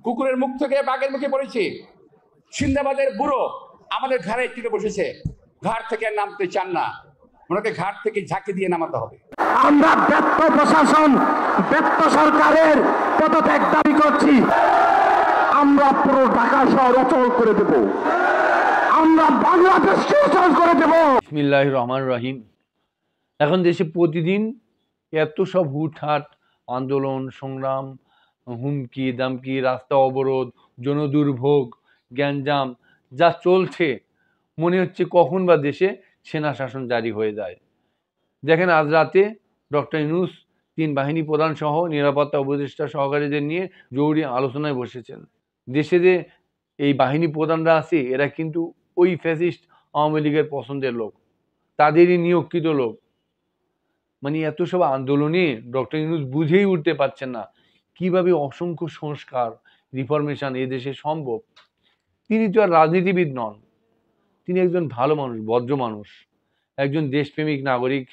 কুকুরের মুখ থেকে বাঘের মুখে পড়েছি। সিন্দাবাদের বুড়ো আমাদের ঘাড়ে টিকে বসেছে, ঘাট থেকে নামতে চান না, ওনাকে ঘাট থেকে ঝাঁকি দিয়ে নামাতে হবে। আমরা ব্যর্থ প্রশাসন, ব্যর্থ সরকারের পদত্যাগ দাবি করছি। আমরা পুরো ঢাকা শহর অচল করে দেব, আমরা বাংলাদেশকে অচল করে দেব। বিসমিল্লাহির রহমানির রহিম। এখন দেশে প্রতিদিন এত সব হুটহাট আন্দোলন সংগ্রাম, হুমকি দামকি, রাস্তা অবরোধ, জনদুর্ভোগ, গ্যাঞ্জাম যা চলছে, মনে হচ্ছে কখন বা দেশে সেনা শাসন জারি হয়ে যায়। দেখেন, আজ রাতে ডক্টর ইউনূস 3 বাহিনী প্রধান সহ নিরাপত্তা উপদেষ্টা সহকারীদের নিয়ে জরুরি আলোচনায় বসেছেন। দেশে যে এই বাহিনী প্রধানরা আছে, এরা কিন্তু ওই ফ্যাসিস্ট আওয়ামী লীগের পছন্দের লোক, তাদেরই নিয়োগকৃত লোক। মানে এত সব আন্দোলনে ডক্টর ইউনূস বুঝেই উঠতে পারছেন না কিভাবে অসংখ্য সংস্কার রিফরমেশন এদেশে সম্ভব। তিনি তো আর রাজনীতিবিদ নন, তিনি একজন ভালো মানুষ, ভদ্র মানুষ, একজন দেশপ্রেমিক নাগরিক,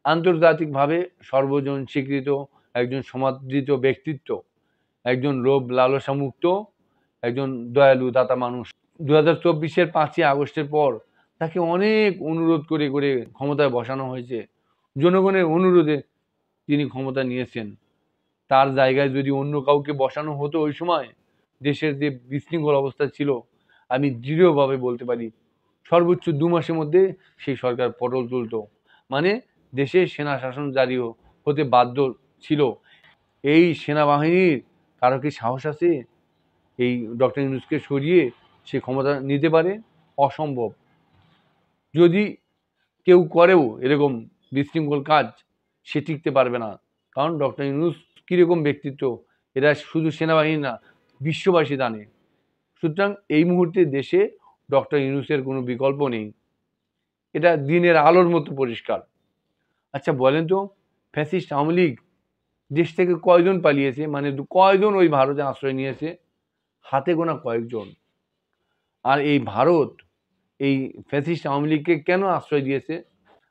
আন্তর্জাতিকভাবে সর্বজন স্বীকৃত একজন সমাদৃত ব্যক্তিত্ব, একজন লোভ লালসা মুক্ত, একজন দয়ালু দাতা মানুষ। 2024-এর 5ই আগস্টের পর তাকে অনেক অনুরোধ করে করে ক্ষমতায় বসানো হয়েছে। জনগণের অনুরোধে তিনি ক্ষমতা নিয়েছেন। তার জায়গায় যদি অন্য কাউকে বসানো হতো ওই সময়, দেশের যে বিশৃঙ্খল অবস্থা ছিল, আমি দৃঢ়ভাবে বলতে পারি সর্বোচ্চ 2 মাসের মধ্যে সেই সরকার পটল তুলত। মানে দেশে সেনা শাসন জারি হতে বাধ্য ছিল। এই সেনাবাহিনীর কারো কি সাহস আছে এই ডক্টর ইউনূসকে সরিয়ে সে ক্ষমতা নিতে পারে? অসম্ভব। যদি কেউ করেও এরকম বিশৃঙ্খল কাজ, সে টিকতে পারবে না। কারণ ডক্টর ইউনূস কীরকম ব্যক্তিত্ব, এরা শুধু সেনাবাহিনী না, বিশ্ববাসী জানে। সুতরাং এই মুহূর্তে দেশে ডক্টর ইউনূসের কোনো বিকল্প নেই, এটা দিনের আলোর মতো পরিষ্কার। আচ্ছা বলেন তো, ফ্যাসিস্ট আওয়ামী লীগ দেশ থেকে কয়জন পালিয়েছে? মানে কয়জন ওই ভারতে আশ্রয় নিয়েছে? হাতে গোনা কয়েকজন। আর এই ভারত এই ফ্যাসিস্ট আওয়ামী লীগকে কেন আশ্রয় দিয়েছে?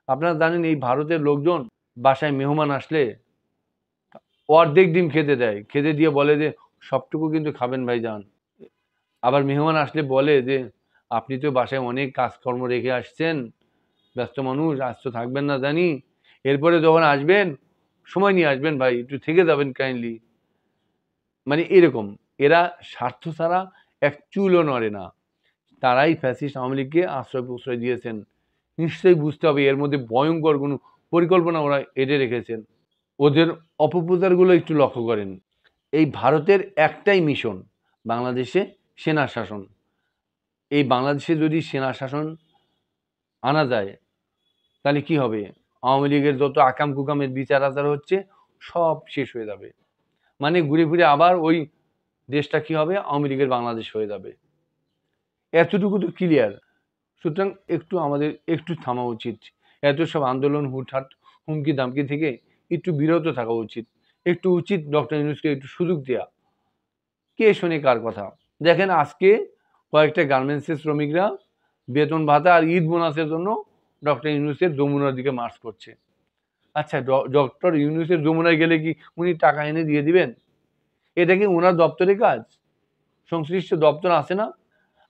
আপনারা জানেন, এই ভারতের লোকজন বাসায় মেহমান আসলে অর্ধেক ডিম খেতে দেয়, খেতে দিয়ে বলে যে সবটুকু কিন্তু খাবেন ভাইজান। আবার মেহমান আসলে বলে যে আপনি তো বাসায় অনেক কাজকর্ম রেখে আসছেন, ব্যস্ত মানুষ, আজ তো থাকবেন না জানি, এরপরে যখন আসবেন সময় নিয়ে আসবেন ভাই, একটু থেকে যাবেন কাইন্ডলি। মানে এরকম এরা স্বার্থ ছাড়া এক চুলও নড়ে না। তারাই ফ্যাসিস্ট আওয়ামী লীগকে আশ্রয় প্রশ্রয় দিয়েছেন। নিশ্চয়ই বুঝতে হবে এর মধ্যে ভয়ঙ্কর কোনো পরিকল্পনা ওরা এঁটে রেখেছেন। ওদের অপপ্রচারগুলো একটু লক্ষ্য করেন। এই ভারতের একটাই মিশন, বাংলাদেশে সেনা শাসন। এই বাংলাদেশে যদি সেনা শাসন আনা যায়, তাহলে কি হবে? আওয়ামী লীগের যত আকাম কুকামের বিচার আচার হচ্ছে সব শেষ হয়ে যাবে। মানে ঘুরে ফিরে আবার ওই দেশটা কি হবে? আওয়ামী লীগের বাংলাদেশ হয়ে যাবে। এতটুকু তো ক্লিয়ার। সুতরাং আমাদের একটু থামা উচিত। এত সব আন্দোলন হুটহাট হুমকি দামকি থেকে একটু বিরত থাকা উচিত। একটু উচিত ডক্টর ইউনূসকে একটু সুযোগ দেওয়া। কে শোনে কার কথা? দেখেন, আজকে কয়েকটা গার্মেন্টসের শ্রমিকরা বেতন ভাতা আর ঈদ বোনাসের জন্য ডক্টর ইউনূসের যমুনার দিকে মার্চ করছে। আচ্ছা, ডক্টর ইউনূসের যমুনায় গেলে কি উনি টাকা এনে দিয়ে দিবেন? এটা কি ওনার দপ্তরে কাজ? সংশ্লিষ্ট দপ্তর আছে না?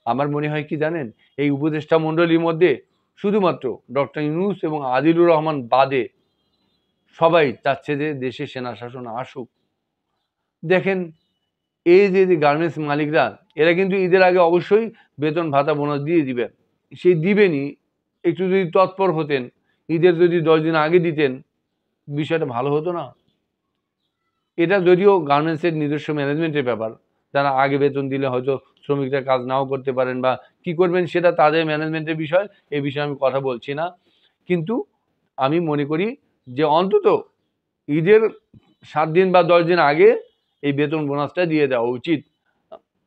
আমার মনে হয় কি জানেন, এই উপদেষ্টা মণ্ডলীর মধ্যে শুধুমাত্র ডক্টর ইউনূস এবং আদিলুর রহমান বাদে সবাই চাচ্ছে যে দেশে সেনা শাসন আসুক। দেখেন, এই যে গার্মেন্টস মালিকরা, এরা কিন্তু ঈদের আগে অবশ্যই বেতন ভাতা বোনাস দিয়ে দিবেন। সেই দিবেনই। একটু যদি তৎপর হতেন, ঈদের যদি 10 দিন আগে দিতেন, বিষয়টা ভালো হতো না? এটা যদিও গার্মেন্টসের নিজস্ব ম্যানেজমেন্টের ব্যাপার, যারা আগে বেতন দিলে হয়তো শ্রমিকরা কাজ নাও করতে পারেন, বা কি করবেন সেটা তাদের ম্যানেজমেন্টের বিষয়, এই বিষয়ে আমি কথা বলছি না। কিন্তু আমি মনে করি যে অন্তত ঈদের 7 দিন বা 10 দিন আগে এই বেতন বোনাসটা দিয়ে দেওয়া উচিত।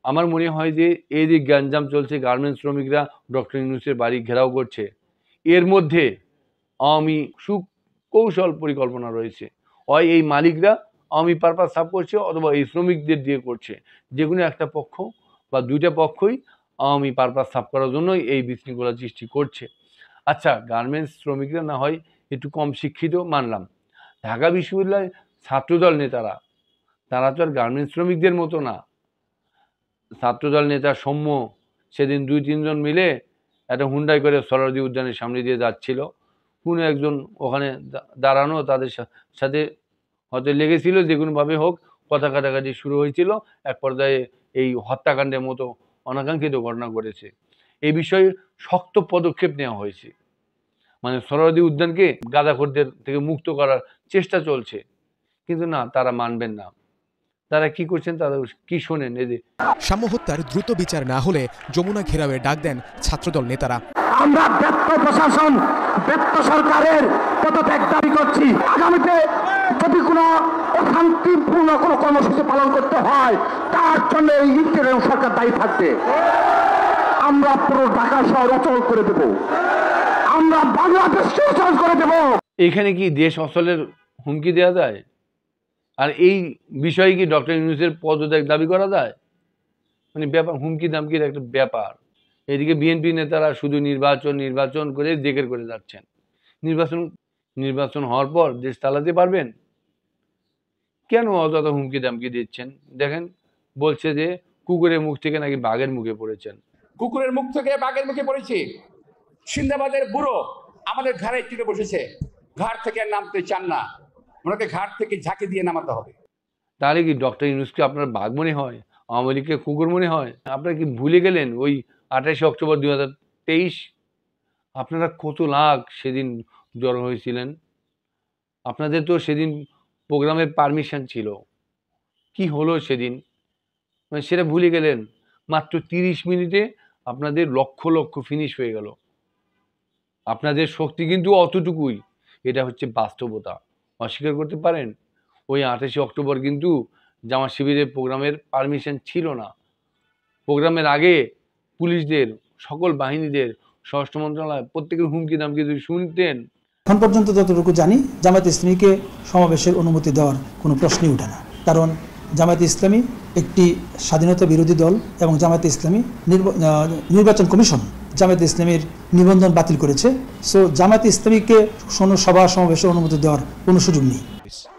আমার মনে হয় যে এই যে গ্যাঞ্জাম চলছে, গার্মেন্টস শ্রমিকরা ডক্টর ইউনূসের বাড়ি ঘেরাও করছে, এর মধ্যে আওয়ামী সুকৌশল পরিকল্পনা রয়েছে। হয় এই মালিকরা আওয়ামী পারপাস সাফ করছে, অথবা এই শ্রমিকদের দিয়ে করছে। যে কোনো একটা পক্ষ বা দুইটা পক্ষই আওয়ামী পারপাস সাফ করার জন্যই এই বিশৃঙ্খলা সৃষ্টি করছে। আচ্ছা, গার্মেন্টস শ্রমিকরা না হয় একটু কম শিক্ষিত, মানলাম। ঢাকা বিশ্ববিদ্যালয়ের ছাত্রদল নেতারা, তারা তো আর গার্মেন্টস শ্রমিকদের মতো না। ছাত্রদল নেতা সৌম্য সেদিন 2-3 জন মিলে একটা হুন্ডাই করে সোহরাওয়ার্দী উদ্যানের সামনে দিয়ে যাচ্ছিল। কোনো একজন ওখানে দাঁড়ানো তাদের সাথে হয়তো লেগেছিল, যে কোনোভাবে হোক কথা কাটাকাটি শুরু হয়েছিল। এক পর্যায়ে এই হত্যাকাণ্ডের মতো অনাকাঙ্ক্ষিত ঘটনা ঘটেছে। এই বিষয়ে শক্ত পদক্ষেপ নেওয়া হয়েছে, মানে সোহরাওয়ার্দী উদ্যানকে গাঁজাখোরদের থেকে মুক্ত করার চেষ্টা চলছে। কিন্তু না, তারা মানবেন না। তারা কি করছেন, তারা কি শোনেন এই যে। সাম্য হত্যার দ্রুত বিচার না হলে যমুনা ঘেরাওয়ের ডাক দেন ছাত্রদল নেতারা। আমরা ব্যর্থ প্রশাসন, ব্যর্থ সরকারের পদত্যাগ দাবি করছি। আগামীতে যদি কোনো অশান্তিপূর্ণ কোনো কর্মসূচি পালন করতে হয়, তার জন্য এই ইন্টারিম সরকার দায়ী থাকবে। আমরা পুরো ঢাকা শহর অচল করে দেব, আমরা বাংলাদেশকে অচল করে দেব। এখানে কি দেশ অচলের হুমকি দেওয়া যায়? আর এই বিষয়ে কি ডক্টর ইউনূসের পদত্যাগ দাবি করা যায়? মানে ব্যাপার হুমকি দামকির একটা ব্যাপার। এদিকে বিএনপি নেতারা শুধু নির্বাচন করে জেকের করে যাচ্ছেন। নির্বাচন হওয়ার পর দেশ চালাতে পারবেন? কেন অযথা হুমকি দামকি দিচ্ছেন? দেখেন, বলছে যে কুকুরের মুখ থেকে নাকি বাঘের মুখে পড়েছেন। কুকুরের মুখ থেকে বাঘের মুখে পড়েছি। সিন্দাবাদের বুড়ো আমাদের ঘাড়ে টিকে বসেছে, ঘাট থেকে আর নামতে চান না, ওনাকে ঘাট থেকে ঝাঁকি দিয়ে নামাতে হবে। তাহলে কি ডক্টর ইউনূসকে আপনার বাঘ মনে হয়, আওয়ামী লীগকে কুকুর মনে হয়? আপনারা কি ভুলে গেলেন ওই 28 অক্টোবর 2023 আপনারা কত লাখ সেদিন জড়ো হয়েছিলেন? আপনাদের তো সেদিন প্রোগ্রামের পারমিশন ছিল। কি হলো সেদিন? মানে সেটা ভুলে গেলেন। মাত্র 30 মিনিটে আপনাদের লক্ষ লক্ষ ফিনিশ হয়ে গেল। আপনাদের শক্তি কিন্তু অতটুকুই। এটা হচ্ছে বাস্তবতা। অস্বীকার করতে পারেন? ওই 28 অক্টোবর কিন্তু জামাত শিবিরের প্রোগ্রামের পারমিশন ছিল না। প্রোগ্রামের আগে পুলিশদের, সকল বাহিনীদের, স্বরাষ্ট্র মন্ত্রণালয় প্রত্যেকের হুমকি দামকি যদি শুনতেন। এখন পর্যন্ত যতটুকু জানি, জামায়াতে ইসলামীকে সমাবেশের অনুমতি দেওয়ার কোনো প্রশ্নই ওঠে না। কারণ জামায়াতে ইসলামী একটি স্বাধীনতা বিরোধী দল এবং জামায়াতে ইসলামী নির্বাচন কমিশন জামায়াতে ইসলামীর নিবন্ধন বাতিল করেছে। সো জামায়াতে ইসলামীকে কোনো সভা সমাবেশের অনুমতি দেওয়ার কোনো সুযোগ নেই।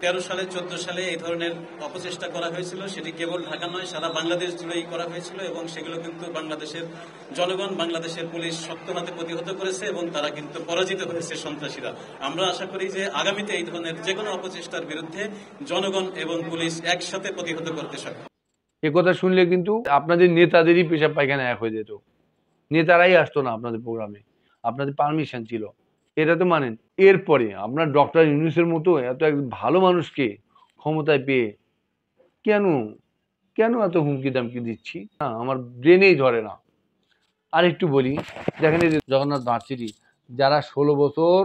13 সালে 14 সালে এই ধরনের অপচেষ্টা করা হয়েছিল, সেটি কেবল ঢাকা নয় সারা বাংলাদেশ জুড়েই করা হয়েছিল এবং সেগুলো কিন্তু বাংলাদেশের জনগণ, বাংলাদেশের পুলিশ শক্ত হাতে প্রতিহত করেছে এবং তারা কিন্তু পরাজিত হয়েছে সন্ত্রাসীরা। আমরা আশা করি যে আগামীতে এই ধরনের যে কোনো অপচেষ্টার বিরুদ্ধে জনগণ এবং পুলিশ একসাথে প্রতিহত করতে সক্ষম। একথা শুনলে কিন্তু আপনাদের নেতাদেরই পেশাব পায়খানা এক হয়ে যেত। নেতারাই আসতো না আপনাদের প্রোগ্রামে, আপনাদের পারমিশন ছিল, এটা তো মানেন। এরপরে আপনার ডক্টর ইউনূসের মতো এত এক ভালো মানুষকে ক্ষমতায় পেয়ে কেন এত হুমকি দামকি দিচ্ছি না, আমার ব্রেনেই ধরে না। আর একটু বলি, দেখেন এই যে জগন্নাথ ভার্সিটি, যারা 16 বছর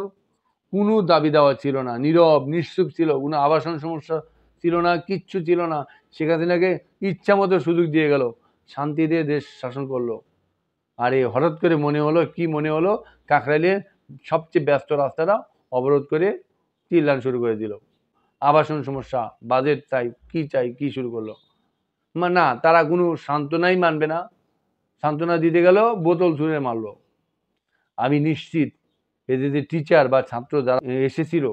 কোনো দাবি দেওয়া ছিল না, নীরব নিশ্চুপ ছিল, কোনো আবাসন সমস্যা ছিল না, কিচ্ছু ছিল না, শেখ হাসিনাকে ইচ্ছা মতো সুযোগ দিয়ে গেল, শান্তিতে দেশ শাসন করলো। আর এই হঠাৎ করে মনে হলো কাকরাইলের সবচেয়ে ব্যস্ত রাস্তাটা অবরোধ করে চিল্লান শুরু করে দিল। আবাসন সমস্যা, বাজেট চাই কি শুরু করলো। না, তারা কোনো সান্ত্বনাই মানবে না। সান্ত্বনা দিতে গেল, বোতল ছুঁড়ে মারলো। আমি নিশ্চিত এদের যে টিচার বা ছাত্র যারা এসেছিল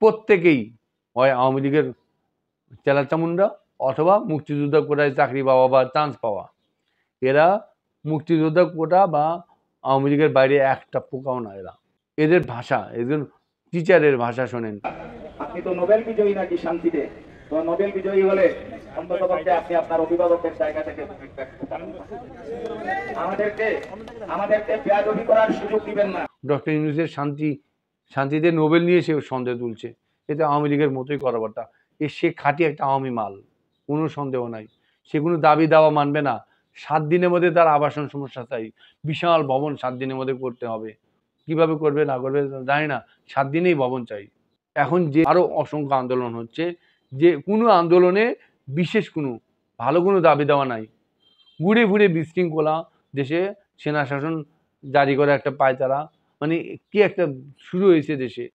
প্রত্যেকেই হয় আওয়ামী লীগের চেলাচামুন্ডা অথবা মুক্তিযোদ্ধা কোটায় চাকরি পাওয়া বা চান্স পাওয়া। এরা মুক্তিযোদ্ধা কোটা বা আওয়ামী লীগের বাইরে একটা পোকাও না। এদের ভাষা, একজন টিচারের ভাষা শোনেন। আপনি তো নোবেল বিজয়ী নাকি শান্তিতে? তো নোবেল বিজয়ী হলে অন্ততপক্ষে আপনি আপনার অভিভাবকের জায়গা থেকে আমাদেরকে বেয়াদবি করার সুযোগ দিবেন না। ডক্টর ইউনূসের শান্তিতে নোবেল নিয়ে সে সন্দেহ তুলছে, এতে আওয়ামী লীগের মতোই কথাবার্তা। সে খাঁটি একটা আওয়ামী মাল, কোনো সন্দেহ নাই। সে কোনো দাবি দাওয়া মানবে না। 7 দিনের মধ্যে তার আবাসন সমস্যা চাই, বিশাল ভবন 7 দিনের মধ্যে করতে হবে। কিভাবে করবে না করবে জানি না, 7 দিনেই ভবন চাই। এখন যে আরো অসংখ্য আন্দোলন হচ্ছে, যে কোনো আন্দোলনে বিশেষ কোনো ভালো কোনো দাবি দেওয়া নাই। ঘুরে বিশৃঙ্খলা, দেশে সেনা শাসন জারি করে একটা পায়তারা, মানে কি একটা শুরু হয়েছে দেশে।